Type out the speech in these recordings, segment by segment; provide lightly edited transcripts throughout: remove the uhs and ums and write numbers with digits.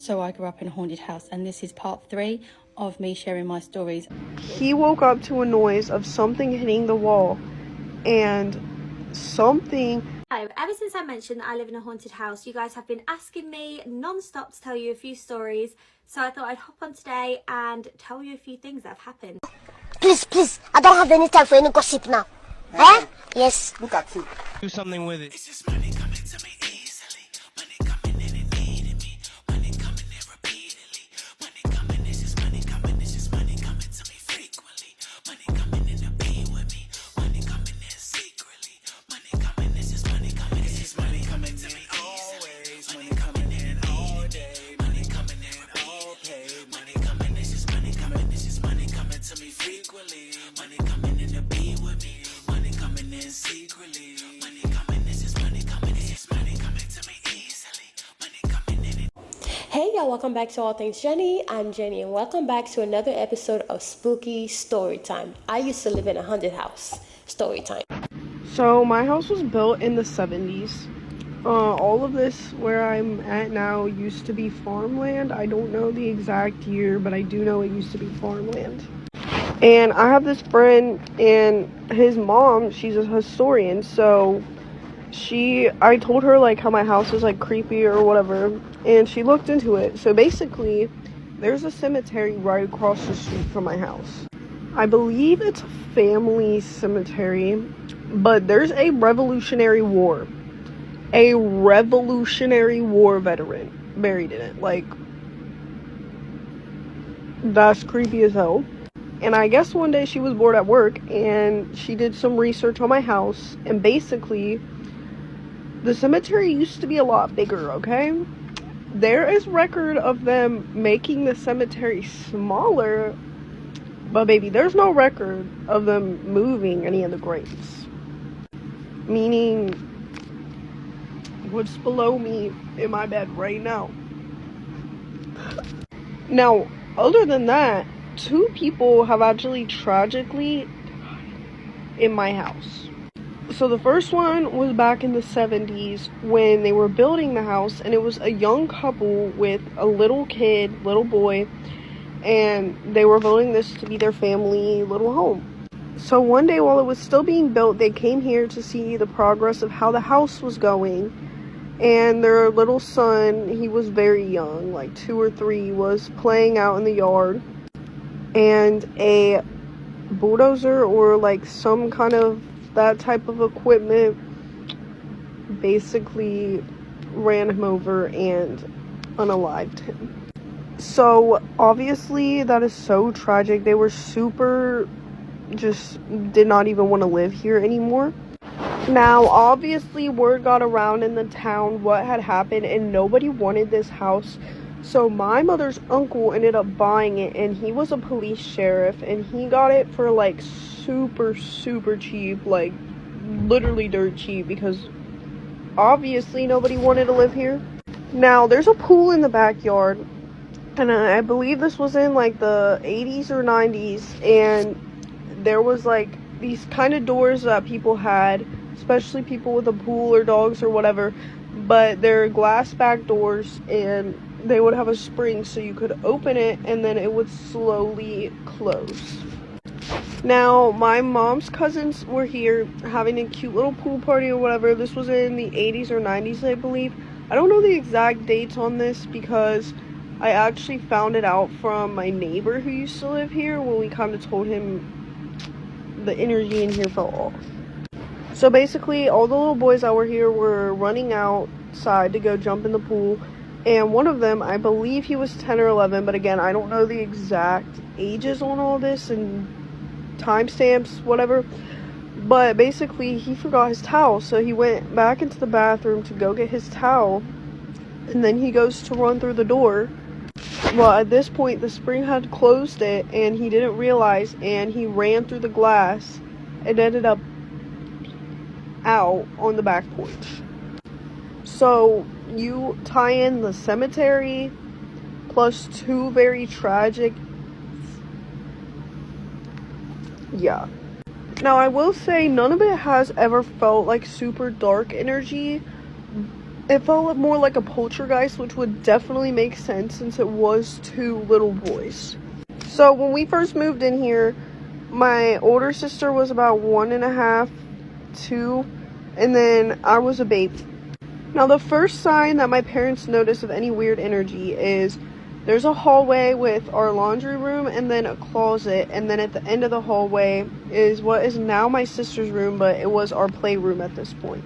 So I grew up in a haunted house, and this is part 3 of me sharing my stories. He woke up to a noise of something hitting the wall, and something... Ever since I mentioned that I live in a haunted house, you guys have been asking me non-stop to tell you a few stories, so I thought I'd hop on today and tell you a few things that have happened. Please, I don't have any time for any gossip now. Eh? Yes. Look at you. Do something with it. It's just money coming to me easily. Money coming in and needing me. Money coming in repeatedly. Money coming, it's just money coming. It's just money coming to me frequently. Money coming in to be with me. Money coming in secretly. Money coming, it's just money coming. It's just money coming to me always. Money coming in all day. Money coming in all pay. Money coming, it's just money coming. It's just money coming to me frequently. Money coming in to be with me. Money coming in secretly. Hey y'all, welcome back to All Things Jenny. I'm Jenny and welcome back to another episode of Spooky Storytime. I used to live in a haunted house. Storytime. So my house was built in the 70s. All of this where I'm at now used to be farmland. I don't know the exact year, but I do know it used to be farmland. And I have this friend, and his mom, she's a historian, so I told her like how my house is like creepy or whatever, and she looked into it. So basically, there's a cemetery right across the street from my house. I believe it's a family cemetery, but there's a Revolutionary War veteran buried in it. Like, that's creepy as hell. And I guess one day she was bored at work and she did some research on my house, and basically the cemetery used to be a lot bigger, okay? There is record of them making the cemetery smaller, but baby, there's no record of them moving any of the graves. Meaning, what's below me in my bed right now. Now, other than that, 2 people have actually tragically died in my house. So the first one was back in the 70s when they were building the house, and it was a young couple with a little boy, and they were building this to be their family little home. So one day while it was still being built, they came here to see the progress of how the house was going, and their little son, he was very young, like 2 or 3, was playing out in the yard, and a bulldozer or like some kind of that type of equipment basically ran him over and unalived him. So obviously that is so tragic. They were just did not even want to live here anymore. Now obviously word got around in the town what had happened, and nobody wanted this house. So my mother's uncle ended up buying it, and he was a police sheriff, and he got it for like super cheap, like literally dirt cheap, because obviously nobody wanted to live here. Now there's a pool in the backyard, and I believe this was in like the 80s or 90s, and there was like these kind of doors that people had, especially people with a pool or dogs or whatever, but they're glass back doors, and they would have a spring so you could open it and then it would slowly close. Now, my mom's cousins were here having a cute little pool party or whatever. This was in the 80s or 90s, I believe. I don't know the exact dates on this because I actually found it out from my neighbor who used to live here when we kind of told him the energy in here fell off. So basically, all the little boys that were here were running outside to go jump in the pool. And one of them, I believe he was 10 or 11, but again, I don't know the exact ages on all this and timestamps, whatever. But basically, he forgot his towel, so he went back into the bathroom to go get his towel. And then he goes to run through the door. Well, at this point, the spring had closed it, and he didn't realize, and he ran through the glass and ended up out on the back porch. So you tie in the cemetery plus 2 very tragic, yeah. Now I will say none of it has ever felt like super dark energy, It felt more like a poltergeist, which would definitely make sense since it was 2 little boys. So when we first moved in here, my older sister was about 1.5, 2, and then I was a baby. Now the first sign that my parents noticed of any weird energy is there's a hallway with our laundry room and then a closet, and then at the end of the hallway is what is now my sister's room, but it was our playroom at this point.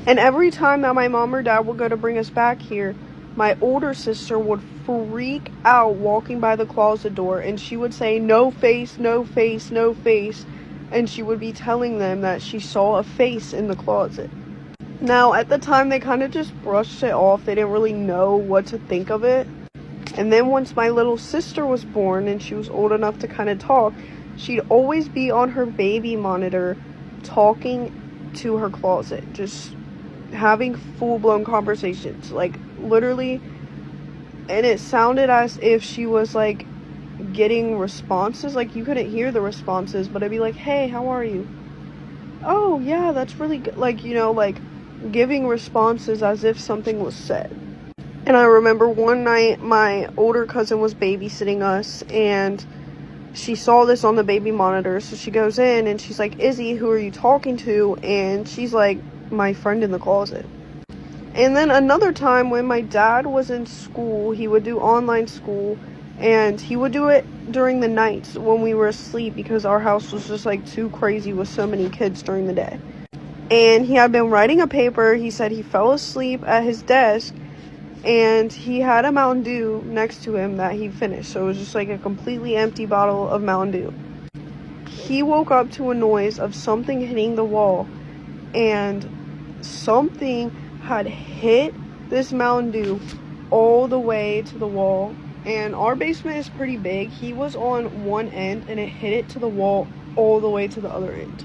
And every time that my mom or dad would go to bring us back here, my older sister would freak out walking by the closet door, and she would say, "No face, no face, no face," and she would be telling them that she saw a face in the closet. Now, at the time, they kind of just brushed it off. They didn't really know what to think of it. And then once my little sister was born and she was old enough to kind of talk, she'd always be on her baby monitor talking to her closet, just having full-blown conversations, like literally, and it sounded as if she was like getting responses. Like you couldn't hear the responses, but it'd be like, "Hey, how are you? Oh yeah, that's really good," like, you know, like giving responses as if something was said. And I remember one night my older cousin was babysitting us, and she saw this on the baby monitor, so she goes in and she's like, "Izzy, who are you talking to?" And she's like, "My friend in the closet." And then another time when my dad was in school, he would do online school, and he would do it during the nights when we were asleep because our house was just like too crazy with so many kids during the day. And he had been writing a paper. He said he fell asleep at his desk, and he had a Mountain Dew next to him that he finished, so it was just like a completely empty bottle of Mountain Dew. He woke up to a noise of something hitting the wall, and something had hit this Mountain Dew all the way to the wall. And our basement is pretty big. He was on one end and it hit it to the wall all the way to the other end.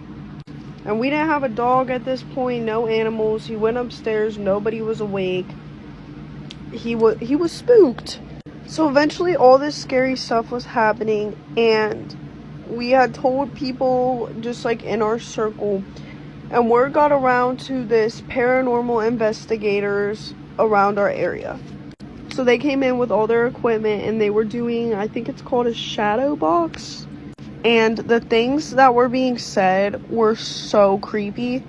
And we didn't have a dog at this point, no animals. He went upstairs, nobody was awake. He was spooked. So eventually all this scary stuff was happening, and we had told people just like in our circle, and word got around to this paranormal investigators around our area. So they came in with all their equipment, and they were doing, I think it's called a shadow box. And the things that were being said were so creepy.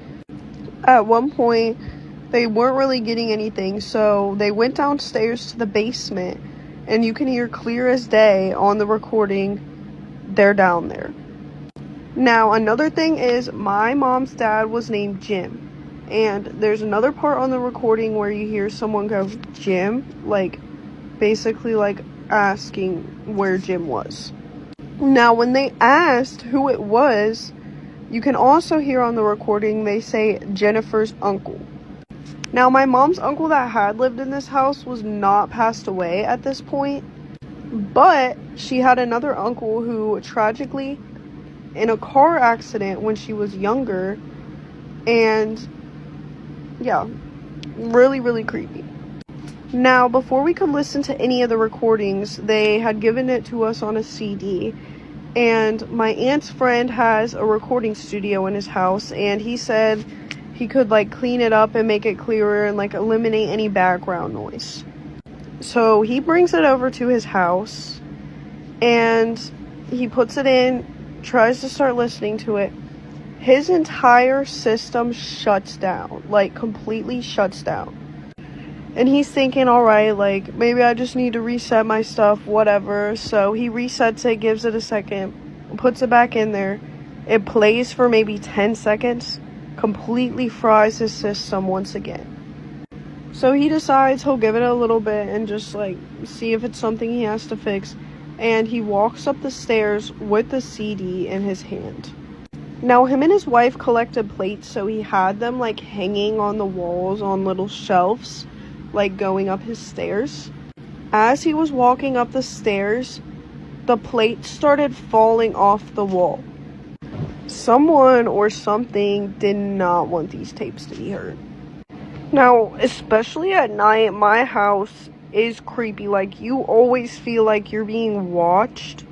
At one point, they weren't really getting anything, so they went downstairs to the basement, and you can hear clear as day on the recording, they're down there. Now, another thing is, my mom's dad was named Jim, and there's another part on the recording where you hear someone go, "Jim?" like, basically, like, asking where Jim was. Now, when they asked who it was, you can also hear on the recording, they say, "Jennifer's uncle." Now, my mom's uncle that had lived in this house was not passed away at this point, but she had another uncle who tragically in a car accident when she was younger, and yeah, really, really creepy. Now, before we could listen to any of the recordings, they had given it to us on a CD, and my aunt's friend has a recording studio in his house, and he said he could like clean it up and make it clearer and like eliminate any background noise. So he brings it over to his house, and he puts it in, tries to start listening to it. His entire system shuts down, like completely shuts down. And he's thinking, alright, like maybe I just need to reset my stuff, whatever. So he resets it, gives it a second, puts it back in there. It plays for maybe 10 seconds, completely fries his system once again. So he decides he'll give it a little bit and just like see if it's something he has to fix. And he walks up the stairs with the CD in his hand. Now, him and his wife collected plates, so he had them like hanging on the walls on little shelves, like going up his stairs. As he was walking up the stairs, the plates started falling off the wall. Someone or something did not want these tapes to be heard. Now, especially at night, my house is creepy. Like, you always feel like you're being watched,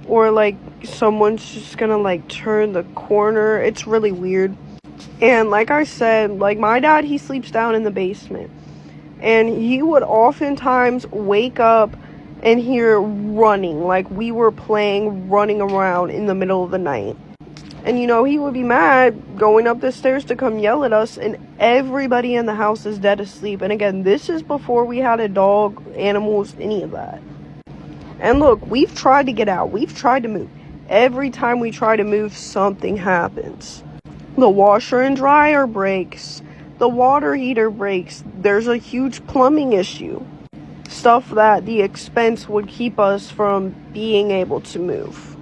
or like someone's just gonna like turn the corner. It's really weird. And like I said, like my dad, he sleeps down in the basement. And he would oftentimes wake up and hear running, like we were running around in the middle of the night. And you know, he would be mad going up the stairs to come yell at us, and everybody in the house is dead asleep. And again, this is before we had a dog, animals, any of that. And look, we've tried to get out, we've tried to move. Every time we try to move, something happens. The washer and dryer breaks. The water heater breaks. There's a huge plumbing issue. Stuff that the expense would keep us from being able to move.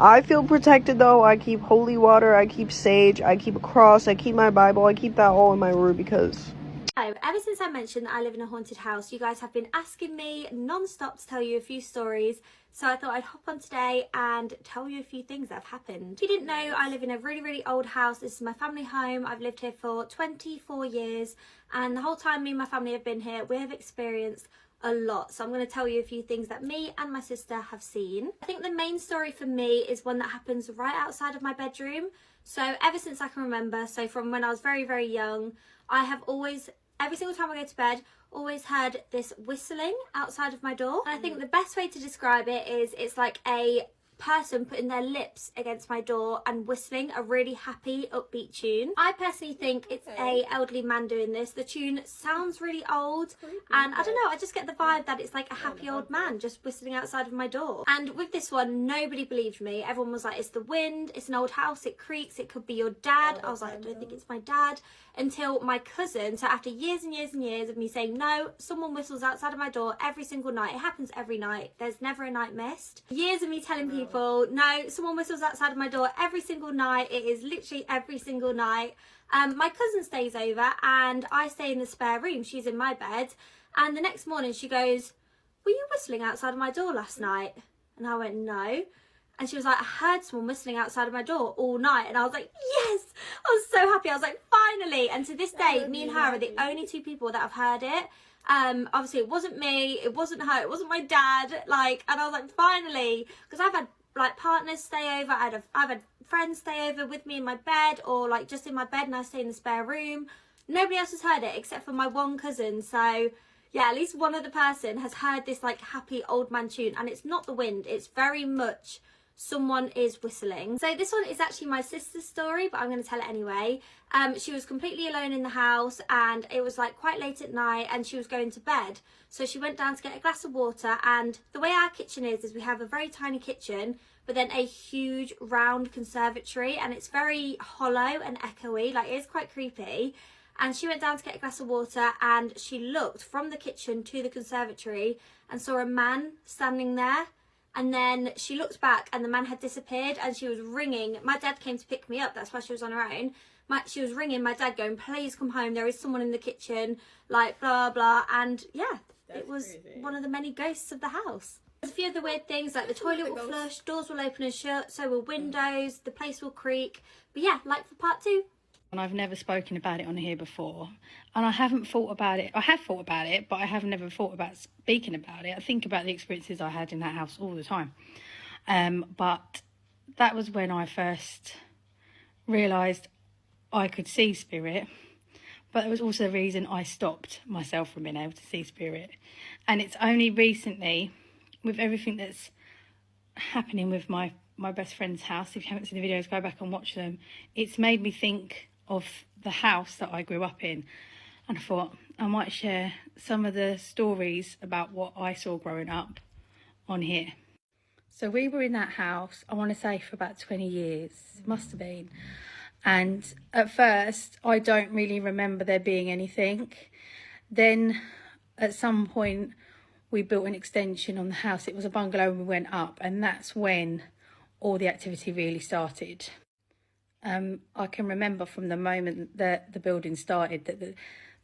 I feel protected though. I keep holy water, I keep sage, I keep a cross, I keep my Bible, I keep that all in my room because... Ever since I mentioned that I live in a haunted house, you guys have been asking me non-stop to tell you a few stories, so I thought I'd hop on today and tell you a few things that have happened. If you didn't know, I live in a really old house. This is my family home. I've lived here for 24 years, and the whole time me and my family have been here, we have experienced a lot. So I'm going to tell you a few things that me and my sister have seen. I think the main story for me is one that happens right outside of my bedroom. So ever since I can remember, so from when I was very young, I have always, every single time I go to bed, always heard this whistling outside of my door. And I think the best way to describe it is it's like a person putting their lips against my door and whistling a really happy upbeat tune. I personally think it's a elderly man doing this. The tune sounds really old, and I don't know, I just get the vibe that it's like a happy old man just whistling outside of my door. And with this one, nobody believed me. Everyone was like, it's the wind, it's an old house, it creaks, it could be your dad. I was like, I don't think it's my dad. Until my cousin, so after years and years of me saying, no, someone whistles outside of my door every single night. It happens every night. There's never a night missed. Years of me telling people, no, someone whistles outside of my door every single night. It is literally every single night. My cousin stays over and I stay in the spare room. She's in my bed. And the next morning she goes, were you whistling outside of my door last night? And I went, no. And she was like, I heard someone whistling outside of my door all night. And I was like, yes! I was so happy. I was like, finally! And to this day, me and her are the only two people that have heard it. Obviously, it wasn't me, it wasn't her, it wasn't my dad. Like, and I was like, finally! Because I've had, like, partners stay over. I've had friends stay over with me in my bed, or, like, just in my bed, and I stay in the spare room. Nobody else has heard it except for my one cousin. So, yeah, at least one other person has heard this, like, happy old man tune. And it's not the wind. It's very much... someone is whistling. So this one is actually my sister's story, but I'm going to tell it anyway. She was completely alone in the house, and it was like quite late at night, and she was going to bed. So she went down to get a glass of water, and the way our kitchen is we have a very tiny kitchen, but then a huge round conservatory, and it's very hollow and echoey, like it's quite creepy. And she went down to get a glass of water, and she looked from the kitchen to the conservatory and saw a man standing there. And then she looked back and the man had disappeared, and she was ringing. My dad came to pick me up. That's why she was on her own. She was ringing my dad going, please come home. There is someone in the kitchen, like blah, blah. And yeah, it was crazy. One of the many ghosts of the house. There's a few other weird things, like the toilet will flush, doors will open and shut, so will windows, the place will creak. But yeah, like for part 2. And I've never spoken about it on here before, and I haven't thought about it. I have thought about it, but I have never thought about speaking about it. I think about the experiences I had in that house all the time. But that was when I first realised I could see spirit, but it was also the reason I stopped myself from being able to see spirit. And it's only recently, with everything that's happening with my best friend's house, if you haven't seen the videos, go back and watch them. It's made me think of the house that I grew up in, and I thought I might share some of the stories about what I saw growing up on here. So we were in that house, I want to say, for about 20 years, it must have been. And at first I don't really remember there being anything. Then at some point we built an extension on the house. It was a bungalow, and we went up, and that's when all the activity really started. I can remember from the moment that the building started that the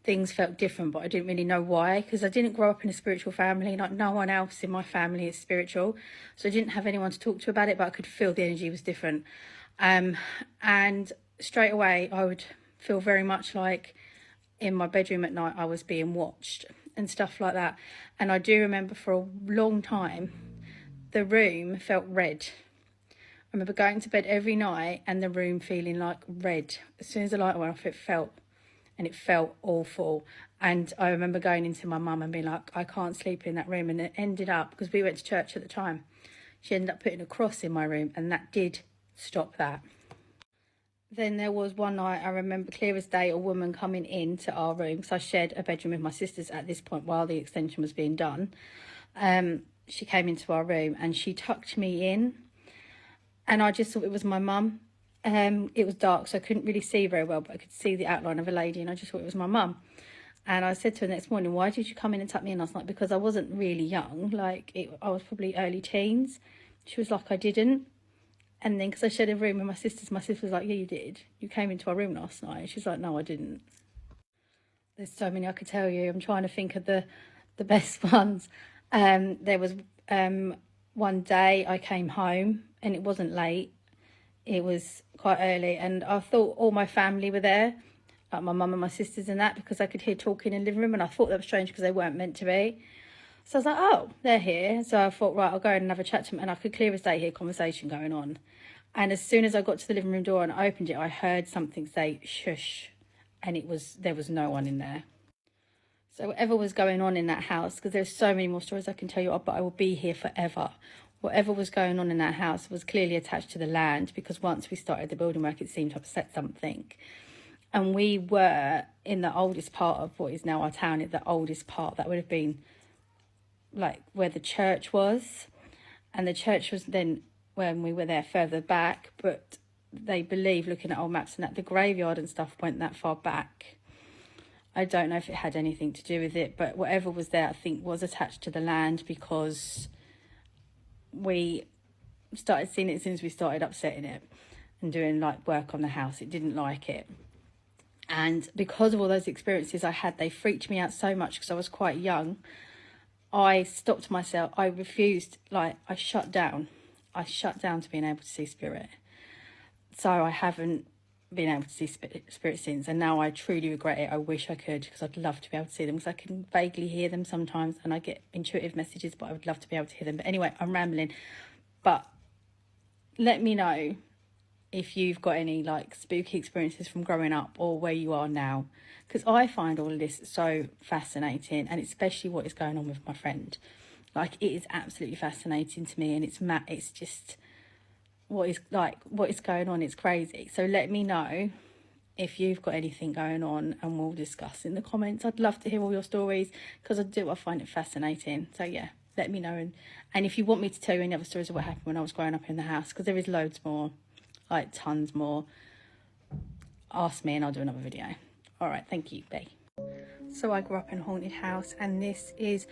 things felt different, but I didn't really know why, because I didn't grow up in a spiritual family. Like, no one else in my family is spiritual, so I didn't have anyone to talk to about it, but I could feel the energy was different. And straight away I would feel very much like in my bedroom at night I was being watched and stuff like that. And I do remember for a long time the room felt red. remember going to bed every night and the room feeling like red. As soon as the light went off, it felt awful. And I remember going into my mum and being like, I can't sleep in that room. And it ended up, because we went to church at the time, she ended up putting a cross in my room, and that did stop that. Then there was one night, I remember clear as day, a woman coming into our room, because I shared a bedroom with my sisters at this point while the extension was being done. She came into our room and she tucked me in, and I just thought it was my mum. It was dark, so I couldn't really see very well, but I could see the outline of a lady, and I just thought it was my mum. And I said to her the next morning, why did you come in and tuck me in last night? Because I wasn't really young, I was probably early teens. She was like, I didn't. And then, because I shared a room with my sister was like, yeah, you did. You came into our room last night. She's like, no, I didn't. There's so many I could tell you. I'm trying to think of the best ones. There was one day I came home, and it wasn't late. It was quite early, and I thought all my family were there, like my mum and my sisters and that, because I could hear talking in the living room, and I thought that was strange because they weren't meant to be. So I was like, oh, they're here. So I thought, right, I'll go and have a chat to them, and I could clear as day hear conversation going on. And as soon as I got to the living room door and I opened it, I heard something say, shush, and there was no one in there. So whatever was going on in that house, because there's so many more stories I can tell you, but I will be here forever. Whatever was going on in that house was clearly attached to the land, because once we started the building work, it seemed to upset something. And we were in the oldest part of what is now our town, the oldest part. That would have been like where the church was. And the church was then, when we were there, further back. But they believe, looking at old maps and that, the graveyard and stuff went that far back. I don't know if it had anything to do with it, but whatever was there, I think, was attached to the land, because we started seeing it as soon as we started upsetting it and doing like work on the house. It didn't like it. And because of all those experiences I had, they freaked me out so much, because I was quite young. I stopped myself. I refused, I shut down. I shut down to being able to see spirit. So I haven't been able to see spirit since, and now I truly regret it. I wish I could, because I'd love to be able to see them, because I can vaguely hear them sometimes, and I get intuitive messages, but I would love to be able to hear them. But anyway, I'm rambling. But let me know if you've got any spooky experiences from growing up or where you are now, because I find all of this so fascinating, and especially what is going on with my friend. It is absolutely fascinating to me, and it's just what is going on. It's crazy. So let me know if you've got anything going on, and we'll discuss in the comments. I'd love to hear all your stories, because I find it fascinating. So yeah, let me know. And if you want me to tell you any other stories of what happened when I was growing up in the house, because there is loads more, tons more, ask me and I'll do another video. All right, thank you, bye. So I grew up in a haunted house, and this is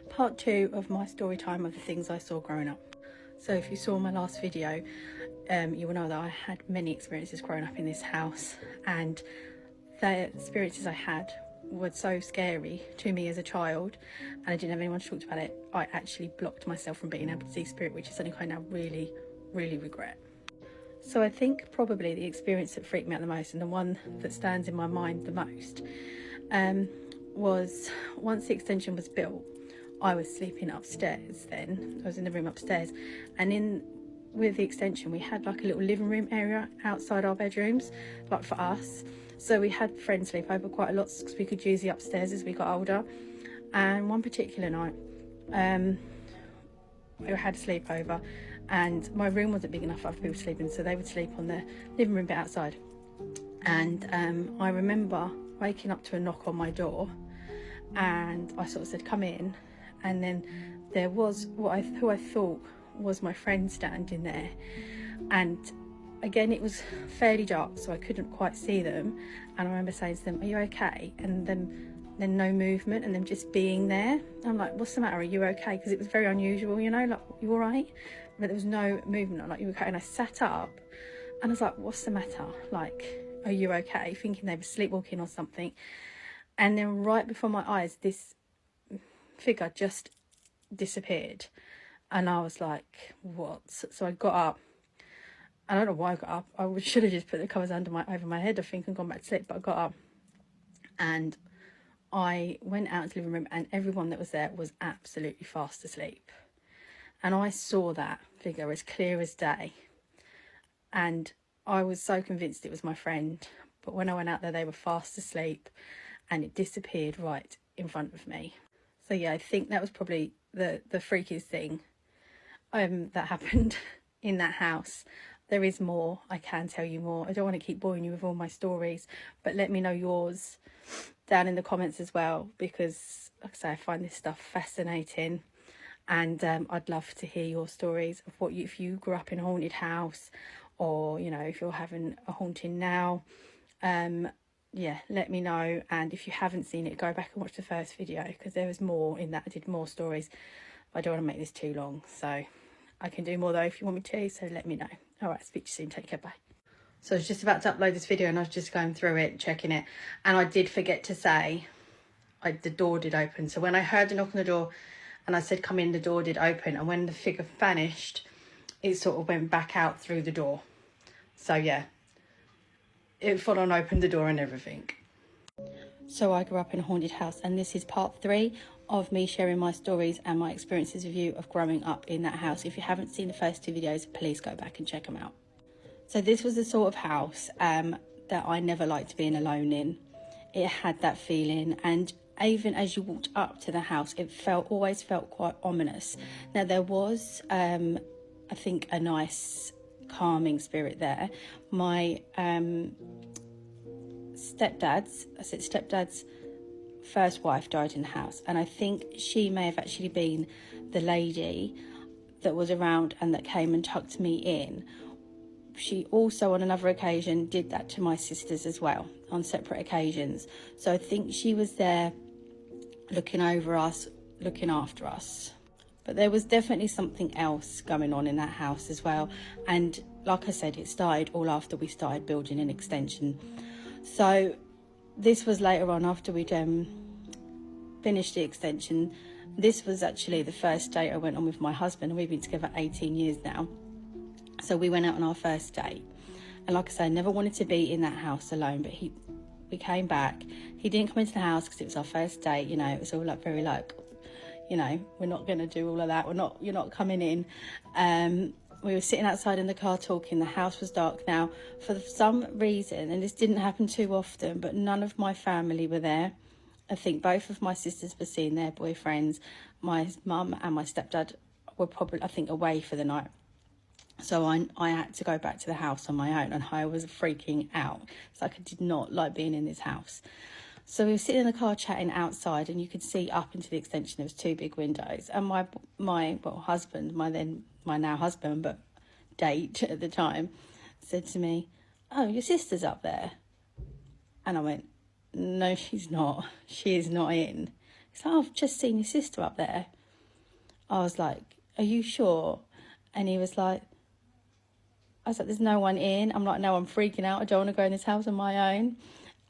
part 2 of my story time of the things I saw growing up. So if you saw my last video, you will know that I had many experiences growing up in this house, and the experiences I had were so scary to me as a child, and I didn't have anyone to talk to about it. I actually blocked myself from being able to see spirit, which is something I now really, really regret. So I think probably the experience that freaked me out the most, and the one that stands in my mind the most, was once the extension was built, I was sleeping upstairs then. I was in the room upstairs, and with the extension we had a little living room area outside our bedrooms, for us. So we had friends sleep over quite a lot, because we could use the upstairs as we got older. And one particular night, we had a sleepover, and my room wasn't big enough for other people sleeping, so they would sleep on the living room bit outside. And I remember waking up to a knock on my door, and I sort of said, come in. And then there was who I thought was my friend standing there, and again it was fairly dark, so I couldn't quite see them. And I remember saying to them, are you okay? And then no movement, and them just being there. I'm like, what's the matter, are you okay? Because it was very unusual, you all right? But there was no movement. I'm like, you okay? And I sat up and I was like, what's the matter, are you okay? Thinking they were sleepwalking or something. And then right before my eyes, this figure just disappeared, and I was like, what? So I got up. I don't know why I got up. I should have just put the covers over my head, I think, and gone back to sleep. But I got up and I went out to the living room, and everyone that was there was absolutely fast asleep. And I saw that figure as clear as day. and I was so convinced it was my friend, but when I went out there they were fast asleep and it disappeared right in front of me. So yeah, I think that was probably the freakiest thing that happened in that house. There is more, I can tell you more. I don't want to keep boring you with all my stories, but let me know yours down in the comments as well, because like I say, I find this stuff fascinating, and I'd love to hear your stories of what if you grew up in a haunted house, or you know, if you're having a haunting now. Yeah, let me know. And if you haven't seen it, go back and watch the first video, because there was more in that. I did more stories. I don't want to make this too long, so I can do more though if you want me to, so let me know. All right, speak to you soon. Take care. Bye. So I was just about to upload this video and I was just going through it, checking it, and I did forget to say the door did open. So when I heard a knock on the door and I said come in, the door did open, and when the figure vanished it sort of went back out through the door. So yeah, it full on opened the door and everything. So I grew up in a haunted house, and this is part 3 of me sharing my stories and my experiences with you of growing up in that house. If you haven't seen the first 2 videos, please go back and check them out. So this was the sort of house that I never liked being alone in. It had that feeling, and even as you walked up to the house, it always felt quite ominous. Now there was, I think, a nice calming spirit there. My stepdad's first wife died in the house, and I think she may have actually been the lady that was around and that came and tucked me in. She also on another occasion did that to my sisters as well, on separate occasions. So I think she was there looking over us, looking after us. But there was definitely something else going on in that house as well. And like I said, it started all after we started building an extension. So this was later on after we'd finished the extension. This was actually the first date I went on with my husband, and we've been together 18 years now. So we went out on our first date, and like I said, I never wanted to be in that house alone, but we came back. He didn't come into the house because it was our first date, you know. It was all like very like, you know, we're not going to do all of that, you're not coming in. We were sitting outside in the car talking. The house was dark. Now for some reason, and this didn't happen too often, but none of my family were there. I think both of my sisters were seeing their boyfriends. My mum and my stepdad were probably, I think, away for the night. So I had to go back to the house on my own, and I was freaking out. It's like I did not like being in this house. So we were sitting in the car chatting outside, and you could see up into the extension. There was 2 big windows, and my husband, my now husband, but date at the time, said to me, "Oh, your sister's up there." And I went, "No, she's not. She is not in." He's like, "Oh, I've just seen your sister up there." I was like, "Are you sure?" And he was like, I was like, "There's no one in." I'm like, "No, I'm freaking out. I don't want to go in this house on my own."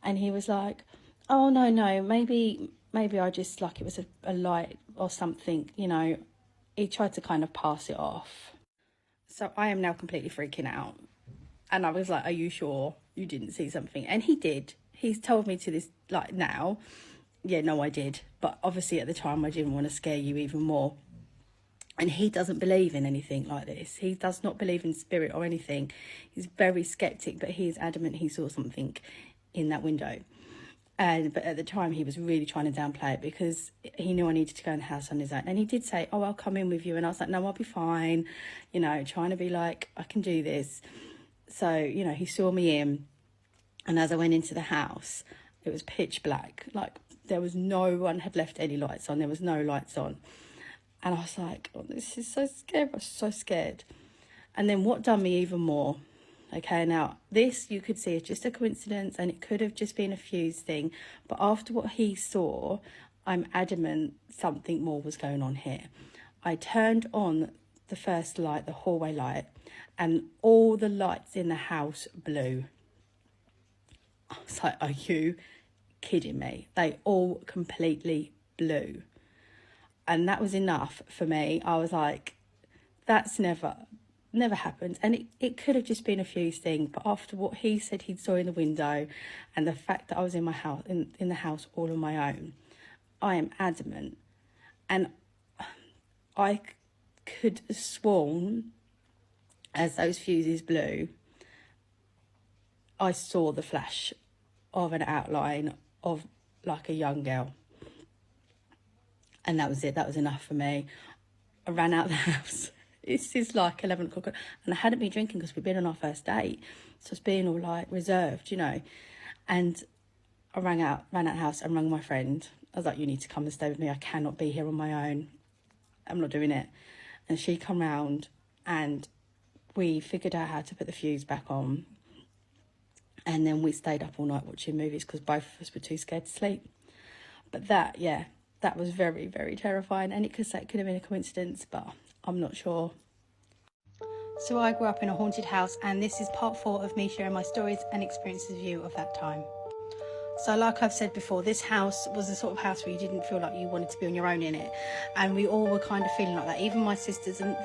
And he was like, "Oh, no, maybe I just, like, it was a light or something," you know. He tried to kind of pass it off. So I am now completely freaking out. And I was like, "Are you sure you didn't see something?" And he did. He's told me to this, like, now. Yeah, no, I did. But obviously at the time I didn't want to scare you even more. And he doesn't believe in anything like this. He does not believe in spirit or anything. He's very skeptic, but he is adamant he saw something in that window. But at the time, he was really trying to downplay it because he knew I needed to go in the house on his own. And he did say, "Oh, I'll come in with you." And I was like, "No, I'll be fine." You know, trying to be like, I can do this. So, you know, he saw me in. And as I went into the house, it was pitch black. Like, there was no one had left any lights on. There was no lights on. And I was like, "Oh, this is so scary." I was so scared. And then what done me even more, okay, now this you could see is just a coincidence, and it could have just been a fuse thing. But after what he saw, I'm adamant something more was going on here. I turned on the first light, the hallway light, and all the lights in the house blew. I was like, "Are you kidding me?" They all completely blew. And that was enough for me. I was like, that's never happened. And it could have just been a fuse thing. But after what he said he saw in the window, and the fact that I was in my house, in the house all on my own, I am adamant. And I could have sworn, as those fuses blew, I saw the flash of an outline of like a young girl. And that was it. That was enough for me. I ran out of the house. This is like 11 o'clock. And I hadn't been drinking because we'd been on our first date. So I was being all like reserved, you know. And I ran out of the house and rang my friend. I was like, you need to come and stay with me. I cannot be here on my own. I'm not doing it. And she come round and we figured out how to put the fuse back on. And then we stayed up all night watching movies because both of us were too scared to sleep. But that, yeah, that was very, very terrifying. And it could have been a coincidence, but I'm not sure. So I grew up in a haunted house, and this is part 4 of me sharing my stories and experiences with you of that time. So like I've said before, this house was the sort of house where you didn't feel like you wanted to be on your own in it. And we all were kind of feeling like that. Even my sisters, and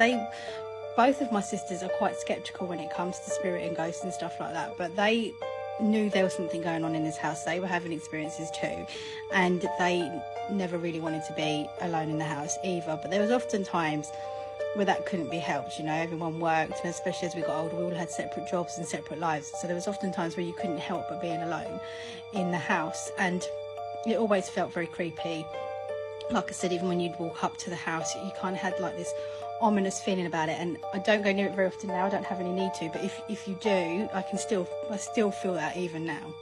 both of my sisters are quite sceptical when it comes to spirit and ghosts and stuff like that. But they knew there was something going on in this house. They were having experiences too. And they never really wanted to be alone in the house either. But there was often times where that couldn't be helped, you know. Everyone worked, and especially as we got older, we all had separate jobs and separate lives. So there was often times where you couldn't help but being alone in the house. And it always felt very creepy. Like I said, even when you'd walk up to the house, you kind of had like this ominous feeling about it. And I don't go near it very often now. I don't have any need to, but if you do, I still feel that even now.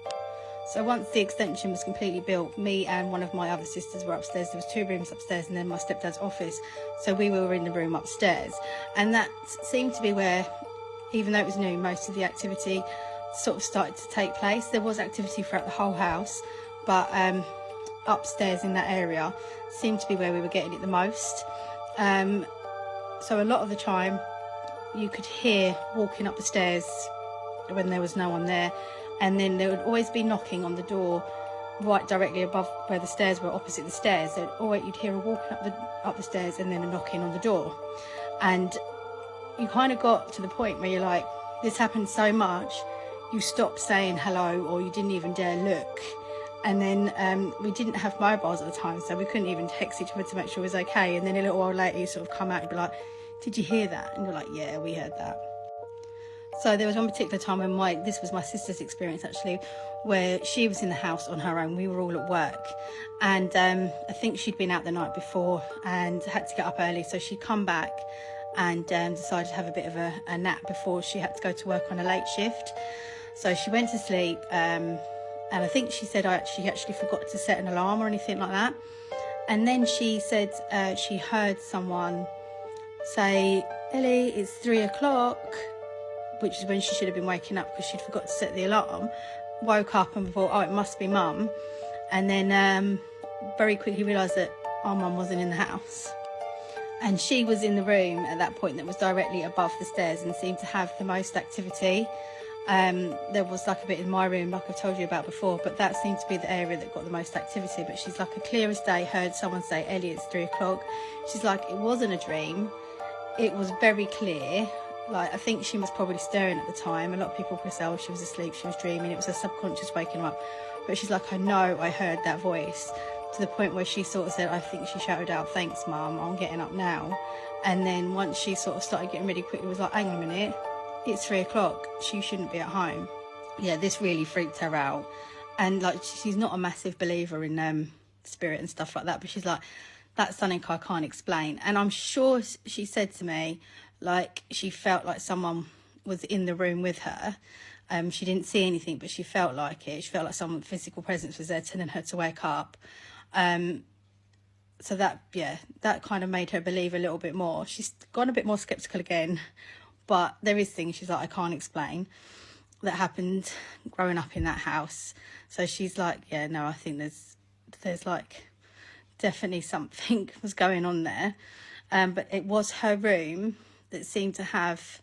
So once the extension was completely built, me and one of my other sisters were upstairs. There was 2 rooms upstairs and then my stepdad's office. So we were in the room upstairs. And that seemed to be where, even though it was new, most of the activity sort of started to take place. There was activity throughout the whole house, but upstairs in that area seemed to be where we were getting it the most. So a lot of the time you could hear walking up the stairs when there was no one there. And then there would always be knocking on the door right directly above where the stairs were, opposite the stairs. You'd hear a walking up the stairs and then a knocking on the door. And you kind of got to the point where you're like, this happened so much, you stopped saying hello, or you didn't even dare look. And then we didn't have mobiles at the time, so we couldn't even text each other to make sure it was okay. And then a little while later you sort of come out and be like, did you hear that? And you're like, yeah, we heard that. So there was one particular time when this was my sister's experience actually, where she was in the house on her own. We were all at work, and I think she'd been out the night before and had to get up early. So she'd come back and decided to have a bit of a nap before she had to go to work on a late shift. So she went to sleep, and I think she said she actually forgot to set an alarm or anything like that. And then she said she heard someone say, Ellie, it's 3 o'clock. Which is when she should have been waking up because she'd forgot to set the alarm. Woke up and thought, oh, it must be mum. And then very quickly realised that our mum wasn't in the house. And she was in the room at that point that was directly above the stairs and seemed to have the most activity. There was like a bit in my room, like I've told you about before, but that seemed to be the area that got the most activity. But she's like, a clear as day, heard someone say, Ellie, it's 3 o'clock. She's like, it wasn't a dream. It was very clear. Like, I think she was probably stirring at the time. A lot of people could say, oh, she was asleep, she was dreaming. It was her subconscious waking her up. But she's like, I know I heard that voice, to the point where she sort of said, I think she shouted out, thanks, Mum, I'm getting up now. And then once she sort of started getting ready quickly, was like, hang on a minute, it's 3 o'clock. She shouldn't be at home. Yeah, this really freaked her out. And like, she's not a massive believer in spirit and stuff like that. But she's like, that's something I can't explain. And I'm sure she said to me, like, she felt like someone was in the room with her. She didn't see anything, but she felt like it. She felt like someone's physical presence was there telling her to wake up. So that kind of made her believe a little bit more. She's gone a bit more sceptical again, but there is things she's like, I can't explain, that happened growing up in that house. So she's like, yeah, no, I think there's like definitely something was going on there. But it was her room that seemed to have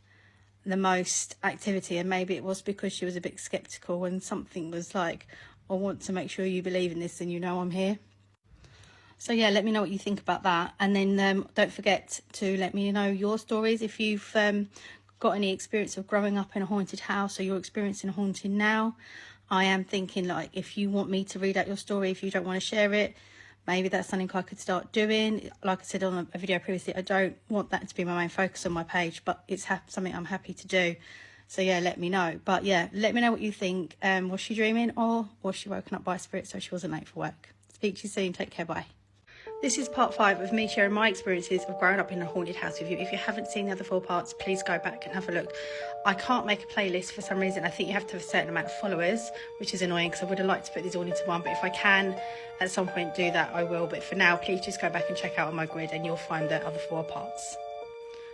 the most activity, and maybe it was because she was a bit skeptical and something was like, I want to make sure you believe in this and you know I'm here. So yeah, let me know what you think about that. And then don't forget to let me know your stories if you've got any experience of growing up in a haunted house, or you're experiencing a haunting now. I am thinking, like, if you want me to read out your story, if you don't want to share it, maybe that's something I could start doing. Like I said on a video previously, I don't want that to be my main focus on my page, but it's something I'm happy to do. So yeah, let me know. But yeah, let me know what you think. Was she dreaming, or was she woken up by a spirit so she wasn't late for work? Speak to you soon. Take care. Bye. This is part 5 of me sharing my experiences of growing up in a haunted house with you. If you haven't seen the other 4 parts, please go back and have a look. I can't make a playlist for some reason. I think you have to have a certain amount of followers, which is annoying because I would have liked to put these all into one. But if I can at some point do that, I will. But for now, please just go back and check out on my grid and you'll find the other 4 parts.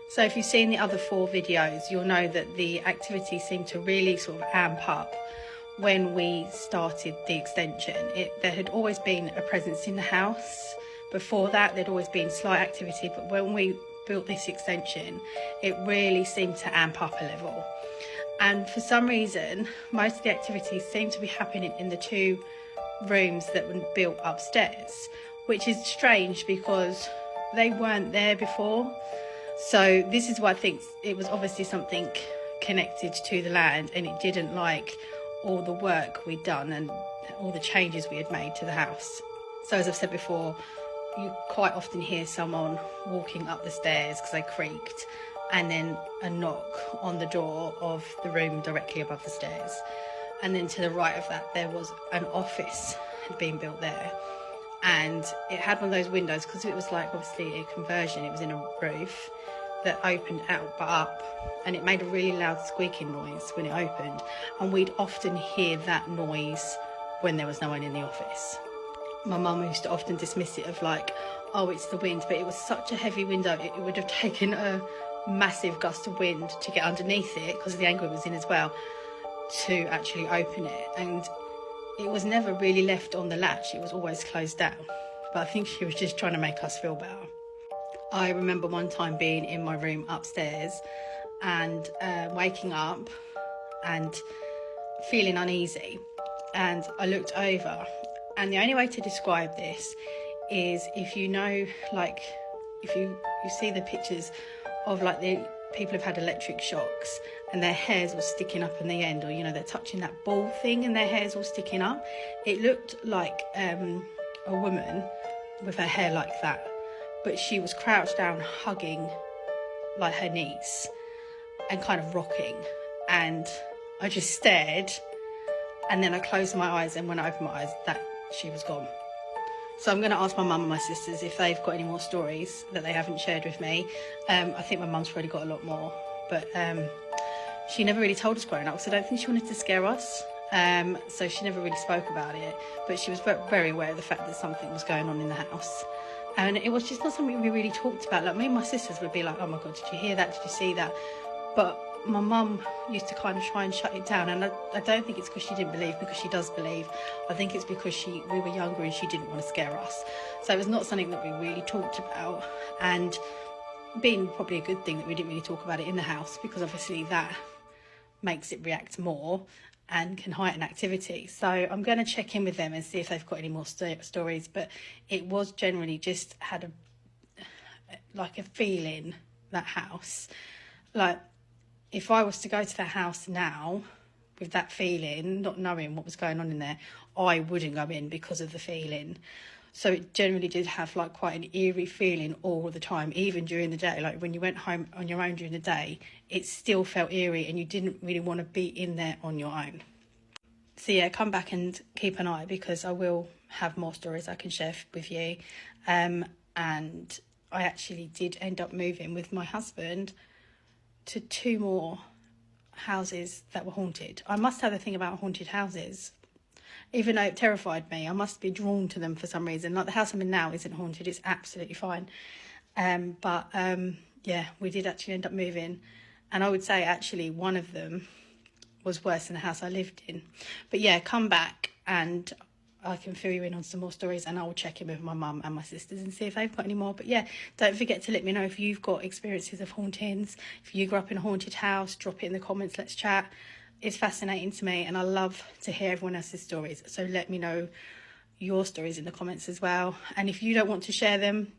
So if you've seen the other 4 videos, you'll know that the activity seemed to really sort of amp up when we started the extension. There had always been a presence in the house. Before that, there'd always been slight activity, but when we built this extension, it really seemed to amp up a level. And for some reason, most of the activities seem to be happening in the 2 rooms that were built upstairs, which is strange because they weren't there before. So this is why I think it was obviously something connected to the land, and it didn't like all the work we'd done and all the changes we had made to the house. So as I've said before, you quite often hear someone walking up the stairs because they creaked, and then a knock on the door of the room directly above the stairs. And then to the right of that, there was an office had been built there, and it had one of those windows, because it was like obviously a conversion, it was in a roof that opened out but up, and it made a really loud squeaking noise when it opened, and we'd often hear that noise when there was no one in the office. My mum used to often dismiss it of like, oh, it's the wind, but it was such a heavy window, it would have taken a massive gust of wind to get underneath it, because the angle it was in as well, to actually open it. And it was never really left on the latch, it was always closed down. But I think she was just trying to make us feel better. I remember one time being in my room upstairs and waking up and feeling uneasy, and I looked over. And the only way to describe this is if you know, like, if you see the pictures of like the people who've had electric shocks and their hairs all sticking up in the end, or, you know, they're touching that ball thing and their hair's all sticking up. It looked like a woman with her hair like that, but she was crouched down hugging like her niece and kind of rocking. And I just stared, and then I closed my eyes, and when I opened my eyes, she was gone. So I'm going to ask my mum and my sisters if they've got any more stories that they haven't shared with me. I think my mum's probably got a lot more, but she never really told us growing up, so I don't think she wanted to scare us. So she never really spoke about it, but she was very aware of the fact that something was going on in the house. And it was just not something we really talked about. Like, me and my sisters would be like, oh my God, did you hear that? Did you see that? But my mum used to kind of try and shut it down, and I don't think it's because she didn't believe, because she does believe. I think it's because we were younger and she didn't want to scare us. So it was not something that we really talked about, and being probably a good thing that we didn't really talk about it in the house, because obviously that makes it react more and can heighten activity. So I'm going to check in with them and see if they've got any more stories, but it was generally just had a feeling, that house. Like, if I was to go to that house now with that feeling, not knowing what was going on in there, I wouldn't go in because of the feeling. So it generally did have like quite an eerie feeling all the time, even during the day. Like when you went home on your own during the day, it still felt eerie and you didn't really want to be in there on your own. So yeah, come back and keep an eye, because I will have more stories I can share with you. And I actually did end up moving with my husband to 2 more houses that were haunted. I must have a thing about haunted houses. Even though it terrified me, I must be drawn to them for some reason. Like the house I'm in now isn't haunted, it's absolutely fine. Yeah, we did actually end up moving. And I would say actually one of them was worse than the house I lived in. But yeah, come back and I can fill you in on some more stories, and I'll check in with my mum and my sisters and see if they've got any more. But yeah, don't forget to let me know if you've got experiences of hauntings. If you grew up in a haunted house, drop it in the comments, let's chat. It's fascinating to me, and I love to hear everyone else's stories. So let me know your stories in the comments as well. And if you don't want to share them,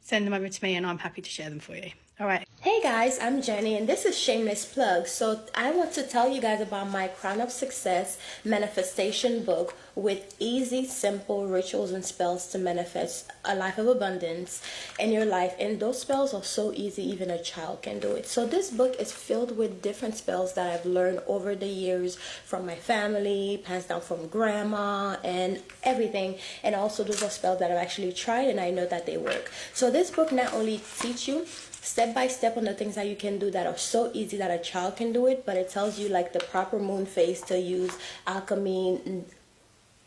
send them over to me and I'm happy to share them for you. All right. Hey guys, I'm Jenny and this is Shameless Plug. So I want to tell you guys about my Crown of Success manifestation book, with easy, simple rituals and spells to manifest a life of abundance in your life. And those spells are so easy, even a child can do it. So this book is filled with different spells that I've learned over the years from my family, passed down from grandma and everything. And also those are spells that I've actually tried and I know that they work. So this book not only teach you step by step on the things that you can do that are so easy that a child can do it, but it tells you like the proper moon phase to use, alchemy,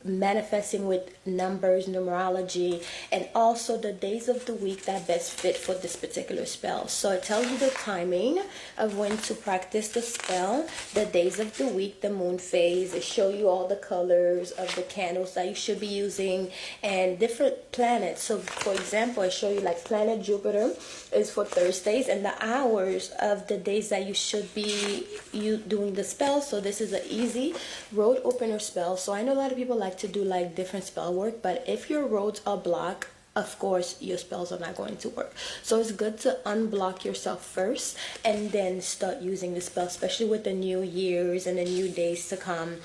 manifesting with numbers, numerology, and also the days of the week that best fit for this particular spell. So it tells you the timing of when to practice the spell, the days of the week, the moon phase. It show you all the colors of the candles that you should be using and different planets. So for example, I show you like planet Jupiter is for Thursdays and the hours of the days that you should be doing the spell. So this is an easy road opener spell. So I know a lot of people like to do like different spell work, but if your roads are blocked, of course your spells are not going to work. So it's good to unblock yourself first and then start using the spell, especially with the new years and the new days to come.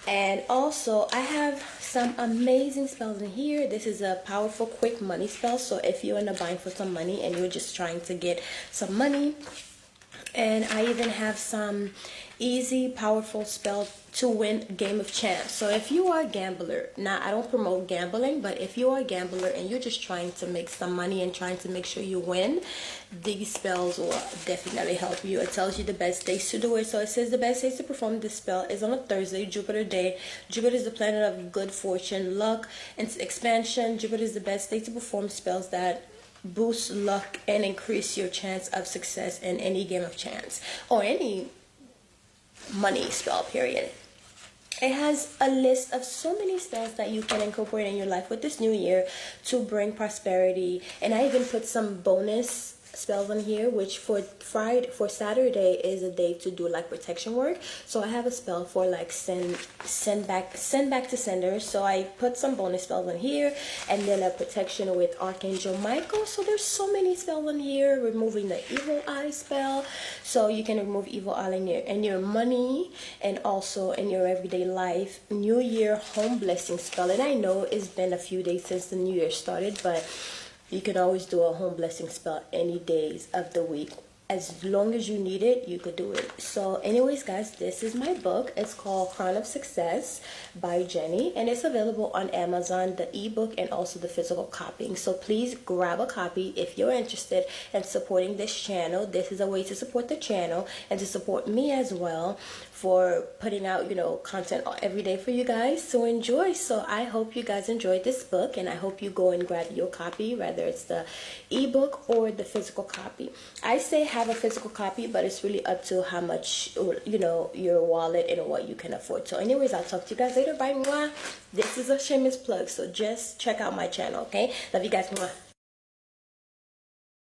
And also I have some amazing spells in here. This is a powerful quick money spell. So if you're in a bind for some money and you're just trying to get some money, and I even have some easy powerful spell to win game of chance. So if you are a gambler, now I don't promote gambling, but if you are a gambler and you're just trying to make some money and trying to make sure you win, these spells will definitely help you. It tells you the best days to do it. So it says the best days to perform this spell is on a Thursday, Jupiter day. Jupiter is the planet of good fortune, luck, and expansion. Jupiter is the best day to perform spells that boost luck and increase your chance of success in any game of chance or any money spell, period. It has a list of so many spells that you can incorporate in your life with this new year to bring prosperity. And I even put some bonus spells on here, which for Saturday is a day to do like protection work. So I have a spell for like send back to senders. So I put some bonus spells on here, and then a protection with Archangel Michael. So there's so many spells on here. Removing the evil eye spell, so you can remove evil eye in your money and also in your everyday life. New Year home blessing spell, and I know it's been a few days since the new year started, but you can always do a home blessing spell any days of the week. As long as you need it, you could do it. So anyways, guys, this is my book. It's called Crown of Success by Jenny, and it's available on Amazon, the ebook and also the physical copying. So please grab a copy if you're interested in supporting this channel. This is a way to support the channel and to support me as well for putting out, content every day for you guys to enjoy. So I hope you guys enjoyed this book, and I hope you go and grab your copy, whether it's the ebook or the physical copy. I say have a physical copy, but it's really up to how much, your wallet and what you can afford. So anyways, I'll talk to you guys later. Bye. Mwah. This is a shameless plug, so just check out my channel, okay? Love you guys. Mwah.